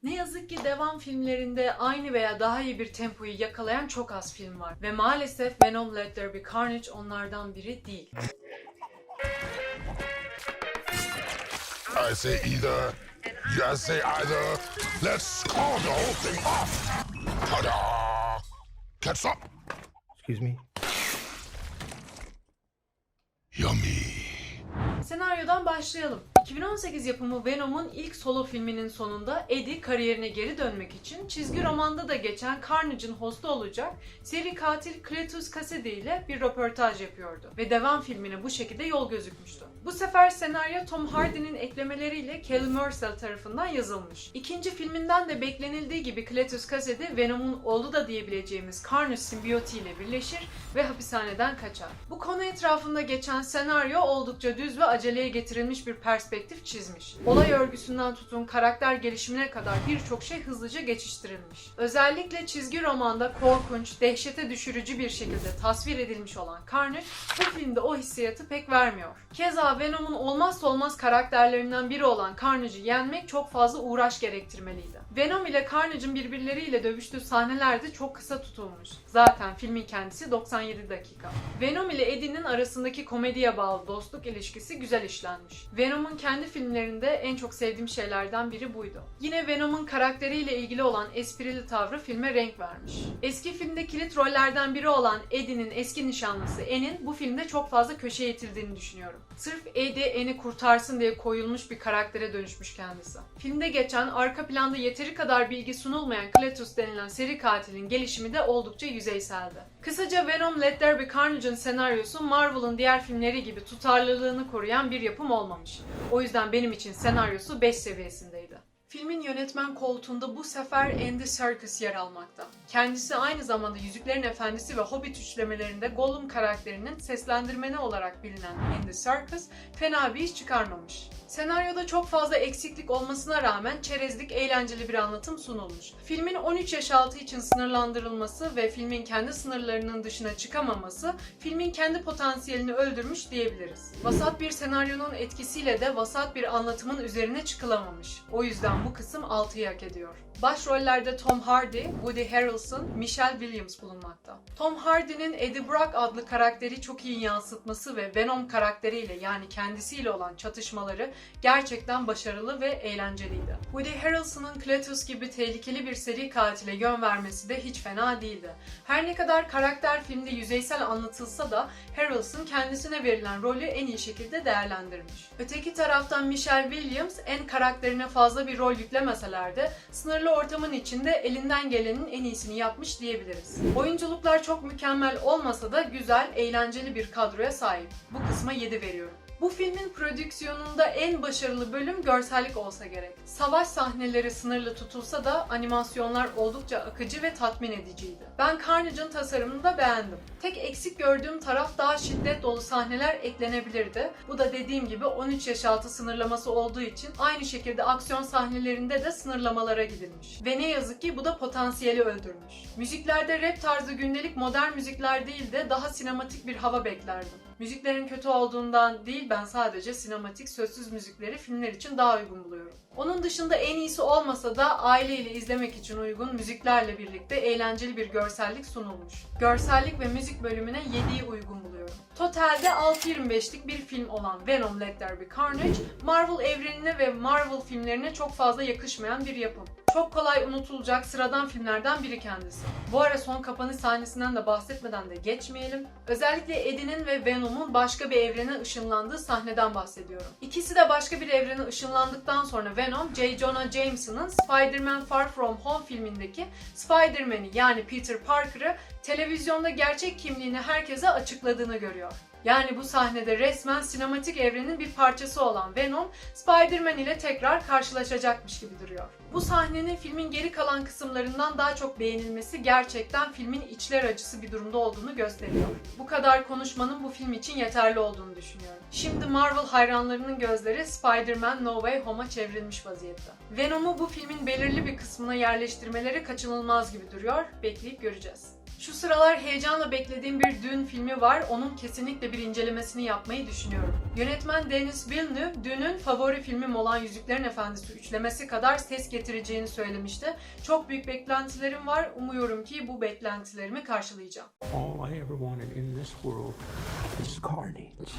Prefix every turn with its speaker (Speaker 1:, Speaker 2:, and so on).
Speaker 1: Ne yazık ki devam filmlerinde aynı veya daha iyi bir tempoyu yakalayan çok az film var. Ve maalesef Venom Let There Be Carnage onlardan biri değil.
Speaker 2: I say either. You say either. Let's call the whole thing off. Ta-da! Catch up.
Speaker 3: Excuse me.
Speaker 2: Yummy.
Speaker 1: Senaryodan başlayalım. 2018 yapımı Venom'un ilk solo filminin sonunda Eddie kariyerine geri dönmek için çizgi romanda da geçen Carnage'ın hostu olacak seri katil Cletus Kasady ile bir röportaj yapıyordu ve devam filmine bu şekilde yol gözükmüştü. Bu sefer senaryo Tom Hardy'nin eklemeleriyle Kelly Marcel tarafından yazılmış. İkinci filminden de beklenildiği gibi Cletus Kasady, Venom'un oğlu da diyebileceğimiz Carnage simbiyotu ile birleşir ve hapishaneden kaçar. Bu konu etrafında geçen senaryo oldukça düz ve aceleye getirilmiş bir perspektif çizmiş. Olay örgüsünden tutun karakter gelişimine kadar birçok şey hızlıca geçiştirilmiş. Özellikle çizgi romanda korkunç, dehşete düşürücü bir şekilde tasvir edilmiş olan Carnage bu filmde o hissiyatı pek vermiyor. Keza Venom'un olmazsa olmaz karakterlerinden biri olan Carnage'ı yenmek çok fazla uğraş gerektirmeliydi. Venom ile Carnage'ın birbirleriyle dövüştüğü sahneler de çok kısa tutulmuş. Zaten filmin kendisi 97 dakika. Venom ile Eddie'nin arasındaki komediye bağlı dostluk ilişkisi güzel işlenmiş. Venom'un kendi filmlerinde en çok sevdiğim şeylerden biri buydu. Yine Venom'un karakteriyle ilgili olan esprili tavrı filme renk vermiş. Eski filmde kilit rollerden biri olan Eddie'nin eski nişanlısı Ann'in bu filmde çok fazla köşeye itildiğini düşünüyorum. Sırf Eddie Ann'i kurtarsın diye koyulmuş bir karaktere dönüşmüş kendisi. Filmde geçen arka planda yeteri kadar bilgi sunulmayan Cletus denilen seri katilin gelişimi de oldukça yüzeyseldi. Kısaca Venom Let There Be Carnage'ın senaryosu Marvel'ın diğer filmleri gibi tutarlılığını koruyan bir yapım olmamış. O yüzden benim için senaryosu 5 seviyesindeydi. Filmin yönetmen koltuğunda bu sefer Andy Serkis yer almakta. Kendisi aynı zamanda Yüzüklerin Efendisi ve Hobbit üçlemelerinde Gollum karakterinin seslendirmeni olarak bilinen Andy Serkis fena bir iş çıkarmamış. Senaryoda çok fazla eksiklik olmasına rağmen çerezlik, eğlenceli bir anlatım sunulmuş. Filmin 13 yaş altı için sınırlandırılması ve filmin kendi sınırlarının dışına çıkamaması filmin kendi potansiyelini öldürmüş diyebiliriz. Vasat bir senaryonun etkisiyle de vasat bir anlatımın üzerine çıkılamamış. O yüzden bu kısım 6'yı hak ediyor. Başrollerde Tom Hardy, Woody Harrelson, Michelle Williams bulunmakta. Tom Hardy'nin Eddie Brock adlı karakteri çok iyi yansıtması ve Venom karakteriyle yani kendisiyle olan çatışmaları gerçekten başarılı ve eğlenceliydi. Woody Harrelson'ın Cletus gibi tehlikeli bir seri katile yön vermesi de hiç fena değildi. Her ne kadar karakter filmde yüzeysel anlatılsa da Harrelson kendisine verilen rolü en iyi şekilde değerlendirmiş. Öteki taraftan Michelle Williams en karakterine fazla bir rol yüklemeseler de sınırlı ortamın içinde elinden gelenin en iyisini yapmış diyebiliriz. Oyunculuklar çok mükemmel olmasa da güzel, eğlenceli bir kadroya sahip. Bu kısma 7 veriyorum. Bu filmin prodüksiyonunda en başarılı bölüm görsellik olsa gerek. Savaş sahneleri sınırlı tutulsa da animasyonlar oldukça akıcı ve tatmin ediciydi. Ben Carnage'ın tasarımını da beğendim. Tek eksik gördüğüm taraf daha şiddet dolu sahneler eklenebilirdi. Bu da dediğim gibi 13 yaş altı sınırlaması olduğu için aynı şekilde aksiyon sahnelerinde de sınırlamalara gidilmiş. Ve ne yazık ki bu da potansiyeli öldürmüş. Müziklerde rap tarzı gündelik modern müzikler değil de daha sinematik bir hava beklerdim. Müziklerin kötü olduğundan değil, ben sadece sinematik sözsüz müzikleri filmler için daha uygun buluyorum. Onun dışında en iyisi olmasa da aileyle izlemek için uygun müziklerle birlikte eğlenceli bir görsellik sunulmuş. Görsellik ve müzik bölümüne 7'yi uygun buluyorum. Totalde 6.25'lik bir film olan Venom Let There Be Carnage, Marvel evrenine ve Marvel filmlerine çok fazla yakışmayan bir yapım. Çok kolay unutulacak sıradan filmlerden biri kendisi. Bu ara son kapanış sahnesinden de bahsetmeden de geçmeyelim. Özellikle Eddie'nin ve Venom'un başka bir evrene ışınlandığı sahneden bahsediyorum. İkisi de başka bir evrene ışınlandıktan sonra Venom, J. Jonah Jameson'ın Spider-Man Far From Home filmindeki Spider-Man'i yani Peter Parker'ı televizyonda gerçek kimliğini herkese açıkladığını görüyor. Yani bu sahnede resmen sinematik evrenin bir parçası olan Venom, Spider-Man ile tekrar karşılaşacakmış gibi duruyor. Bu sahnenin filmin geri kalan kısımlarından daha çok beğenilmesi gerçekten filmin içler acısı bir durumda olduğunu gösteriyor. Bu kadar konuşmanın bu film için yeterli olduğunu düşünüyorum. Şimdi Marvel hayranlarının gözleri Spider-Man No Way Home'a çevrilmiş vaziyette. Venom'u bu filmin belirli bir kısmına yerleştirmeleri kaçınılmaz gibi duruyor. Bekleyip göreceğiz. Şu sıralar heyecanla beklediğim bir Dune filmi var. Onun kesinlikle bir incelemesini yapmayı düşünüyorum. Yönetmen Denis Villeneuve, Dune'un favori filmim olan Yüzüklerin Efendisi üçlemesi kadar ses getireceğini söylemişti. Çok büyük beklentilerim var. Umuyorum ki bu beklentilerimi karşılayacağım.
Speaker 3: All I ever wanted in this world is carnage.